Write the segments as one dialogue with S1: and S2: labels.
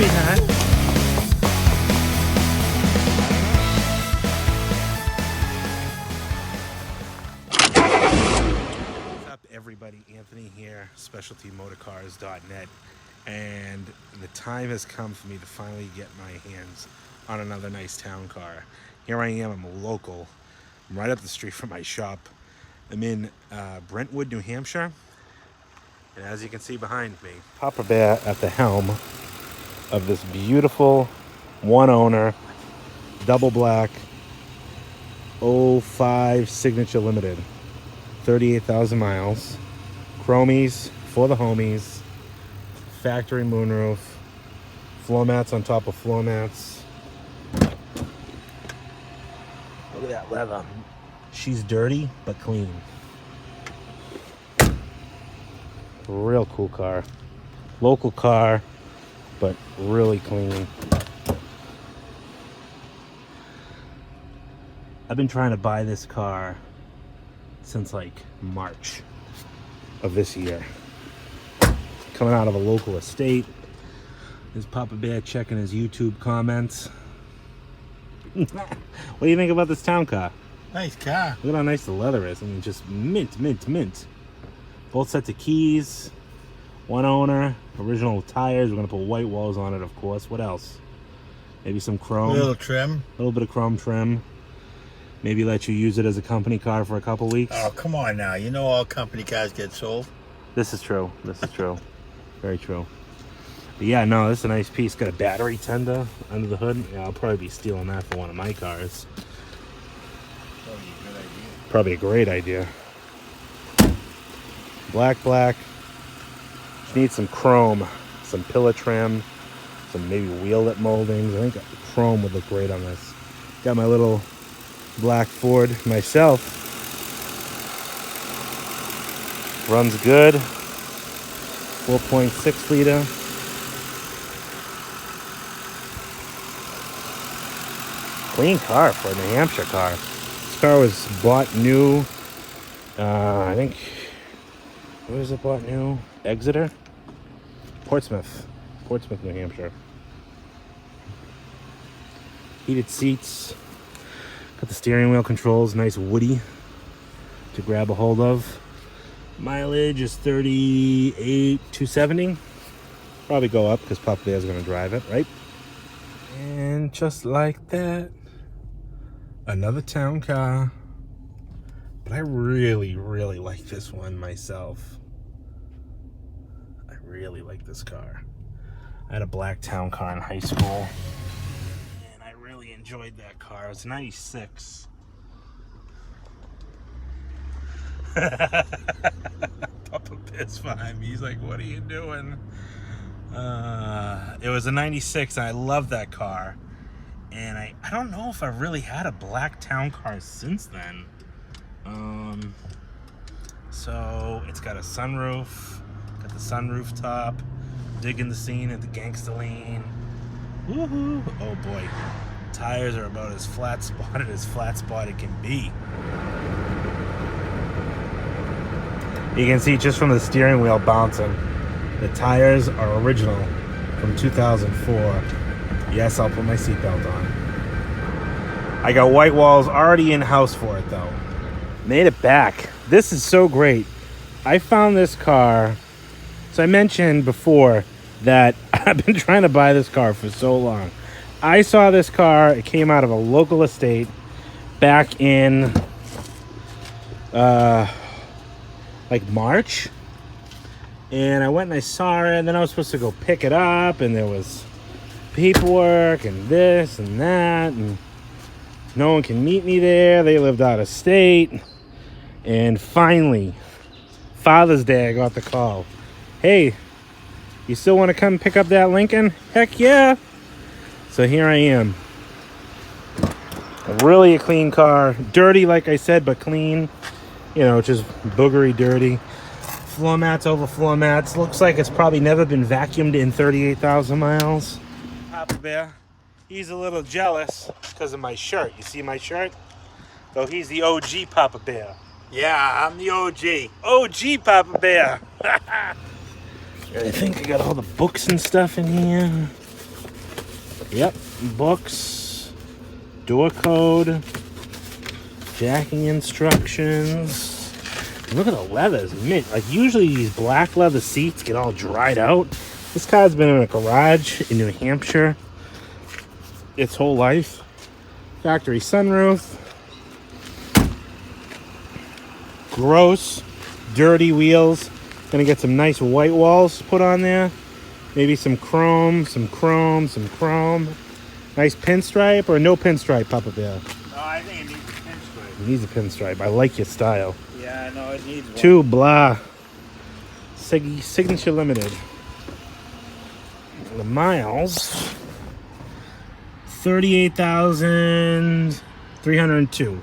S1: sweetheart. What's up, everybody? Anthony here, specialtymotorcars.net, and the time has come for me to finally get my hands on another nice town car. Here I am. I'm local. I'm right up the street from my shop. I'm in Brentwood, New Hampshire. And as you can see behind me, Papa Bear at the helm of this beautiful one owner, double black, 05 Signature Limited. 38,000 miles. Chromies for the homies. Factory moonroof. Floor mats on top of floor mats. Look at that leather. She's dirty but clean. Real cool car. Local car, but really clean. I've been trying to buy this car since like March of this year. Coming out of a local estate. There's Papa Bear checking his YouTube comments. What do you think about this town car?
S2: Nice car.
S1: Look at how nice the leather is. I mean, just mint, mint, mint. Both sets of keys, one owner, original tires. We're gonna put white walls on it, of course. What else? Maybe some chrome.
S2: A little trim.
S1: A little bit of chrome trim. Maybe let you use it as a company car for a couple weeks.
S2: Oh, come on now. You know all company cars get sold.
S1: This is true. This is true. Very true. But yeah, no, this is a nice piece. Got a battery tender under the hood. Yeah, I'll probably be stealing that for one of my cars.
S2: Probably a good idea.
S1: Probably a great idea. Black. Just need some chrome, some pillar trim, some maybe wheel lip moldings. I think chrome would look great on this. Got my little black Ford myself. Runs good. 4.6 liter. Clean car for a New Hampshire car. This car was bought new. I think. Where is it bought new? Exeter? Portsmouth, New Hampshire. Heated seats. Got the steering wheel controls, nice woody to grab a hold of. Mileage is 38,270. Probably go up because Papa Bear's going to drive it, right? And just like that, another town car. But I really, really like this one myself. I really like this car. I had a black town car in high school, and I really enjoyed that car. It was 96. Papa Bear's behind me. He's like, what are you doing? It was a 96, and I love that car. And I don't know if I've really had a black town car since then. So it's got a sunroof, got the sunroof top, digging the scene at the gangsta lean. Woohoo! Oh boy, tires are about as flat spotted can be. You can see just from the steering wheel bouncing, the tires are original from 2004. Yes, I'll put my seatbelt on. I got white walls already in house for it though. Made it back. This is so great. I found this car. So I mentioned before that I've been trying to buy this car for so long. I saw this car. It came out of a local estate back in like March. And I went and I saw it. And then I was supposed to go pick it up. And there was paperwork and this and that. And no one can meet me there. They lived out of state. And finally, Father's Day, I got the call. Hey, you still want to come pick up that Lincoln? Heck yeah. So here I am. Really a clean car. Dirty, like I said, but clean. You know, just boogery dirty. Floor mats over floor mats. Looks like it's probably never been vacuumed in 38,000 miles. Papa Bear, he's a little jealous because of my shirt. You see my shirt? So he's the OG Papa Bear.
S2: Yeah, I'm the OG.
S1: OG Papa Bear. I think I got all the books and stuff in here. Yep, books, door code, jacking instructions. And look at the leathers, mint. Like usually these black leather seats get all dried out. This car's been in a garage in New Hampshire its whole life. Factory sunroof. Gross, dirty wheels. Gonna get some nice white walls put on there. Maybe some chrome, some chrome, some chrome. Nice pinstripe or no pinstripe, Papa Bear?
S2: No, I think it needs a pinstripe.
S1: It needs a pinstripe. I like your style.
S2: Yeah, I know it needs one.
S1: Two blah. Signature limited. The miles 38,302.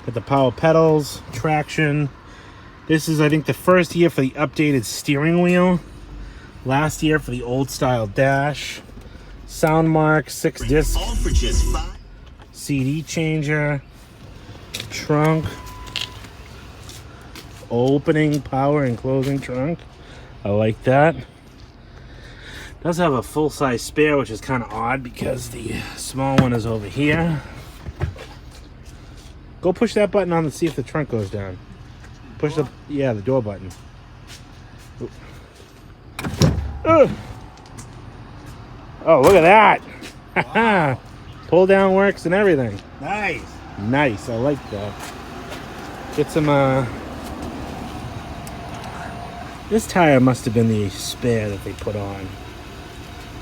S1: Got the power pedals, traction. This is, I think, the first year for the updated steering wheel. Last year for the old style dash. Sound mark, 6 disc.
S2: All for just $5.
S1: CD changer. Trunk. Opening, power, and closing trunk. I like that. Does have a full-size spare, which is kind of odd because the small one is over here. Go push that button on to see if the trunk goes down. Push the door button. Oh, look at that.
S2: Wow.
S1: Pull down works and everything.
S2: Nice.
S1: Nice, I like that. Get some, this tire must have been the spare that they put on.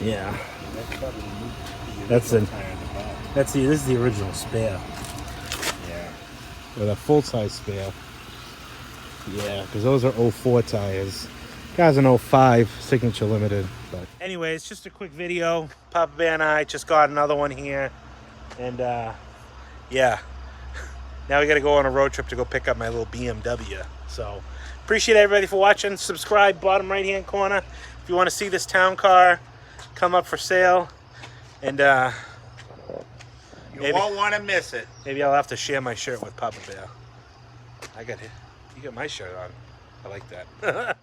S1: Yeah.
S2: That's probably the
S1: That's
S2: original tire in the back.
S1: this is the original spare.
S2: Yeah.
S1: With a full-size spare. Yeah, because those are 04 tires. Guys, an 05 Signature Limited. But anyways, just a quick video. Papa Bear and I just got another one here. And, yeah. Now we got to go on a road trip to go pick up my little BMW. So, appreciate everybody for watching. Subscribe, bottom right-hand corner. If you want to see this town car come up for sale. And,
S2: You won't want to miss it.
S1: maybe I'll have to share my shirt with Papa Bear. You got my shirt on. I like that.